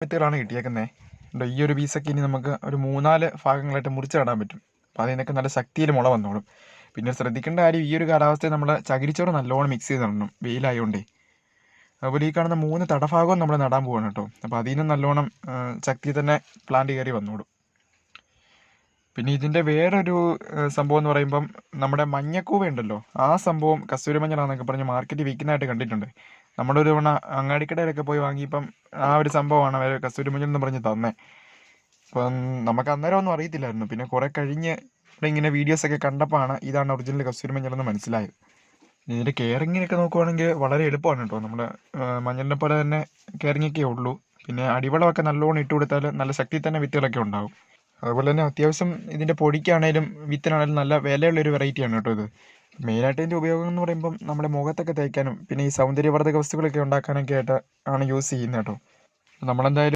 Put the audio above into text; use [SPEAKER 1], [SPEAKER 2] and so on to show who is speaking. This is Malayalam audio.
[SPEAKER 1] വിത്തുകളാണ് കിട്ടിയേക്കുന്നത്. ഈ ഒരു പീസൊക്കെ ഇനി നമുക്ക് ഒരു 3-4 ഭാഗങ്ങളായിട്ട് മുറിച്ച് നടാൻ പറ്റും. അപ്പോൾ അതിൽ നിന്നൊക്കെ നല്ല ശക്തിയിൽ മുള വന്നോളും. പിന്നെ ശ്രദ്ധിക്കേണ്ട കാര്യം, ഈ ഒരു കാലാവസ്ഥയിൽ നമ്മൾ ചകിരിച്ചോറ് നല്ലോണം മിക്സ് ചെയ്ത് നടണം, വെയിലായതുകൊണ്ടേ. അതുപോലെ ഈ കാണുന്ന 3 തടഭാഗവും നമ്മൾ നടാൻ പോവാണ് കേട്ടോ. അപ്പോൾ അതിൽ നിന്ന് നല്ലോണം ശക്തി തന്നെ പ്ലാന്റ് കയറി വന്നോളും. പിന്നെ ഇതിൻ്റെ വേറൊരു സംഭവം എന്ന് പറയുമ്പം, നമ്മുടെ മഞ്ഞക്കൂവ ഉണ്ടല്ലോ, ആ സംഭവം കസ്തൂരി മഞ്ഞളാന്നൊക്കെ പറഞ്ഞ് മാർക്കറ്റിൽ വിൽക്കുന്നതായിട്ട് കണ്ടിട്ടുണ്ട്. നമ്മളൊരു തവണ അങ്ങാടിക്കടയിലൊക്കെ പോയി വാങ്ങിയപ്പം ആ ഒരു സംഭവമാണ് അവർ കസ്തൂരി മഞ്ഞൾ എന്ന് പറഞ്ഞ് തന്നെ. അപ്പം നമുക്ക് അന്നേരം ഒന്നും അറിയത്തില്ലായിരുന്നു. പിന്നെ കുറേ കഴിഞ്ഞ് ഇവിടെ ഇങ്ങനെ വീഡിയോസൊക്കെ കണ്ടപ്പോഴാണ് ഇതാണ് ഒറിജിനൽ കസ്തൂരി മഞ്ഞളെന്ന് മനസ്സിലായത്. ഇതിൻ്റെ കെയറിങ്ങിനൊക്കെ നോക്കുവാണെങ്കിൽ വളരെ എളുപ്പമാണ് കേട്ടോ. നമ്മുടെ മഞ്ഞളിനെ പോലെ തന്നെ കെയറിങ്ങൊക്കെ ഉള്ളൂ. പിന്നെ അടിവളമൊക്കെ നല്ലോണം ഇട്ട് കൊടുത്താൽ നല്ല ശക്തി തന്നെ വിത്തുകളൊക്കെ ഉണ്ടാകും. അതുപോലെ തന്നെ അത്യാവശ്യം ഇതിൻ്റെ പൊടിക്കാണേലും വിത്തിനാണേലും നല്ല വിലയുള്ളൊരു വെറൈറ്റിയാണ് കേട്ടോ ഇത്. മെയിനായിട്ട് ഇതിൻ്റെ ഉപയോഗം എന്ന് പറയുമ്പം നമ്മുടെ മുഖത്തൊക്കെ തേക്കാനും പിന്നെ ഈ സൗന്ദര്യവർദ്ധക വസ്തുക്കളൊക്കെ ഉണ്ടാക്കാനൊക്കെ ആയിട്ട് ആണ് യൂസ് ചെയ്യുന്നത് കേട്ടോ. നമ്മളെന്തായാലും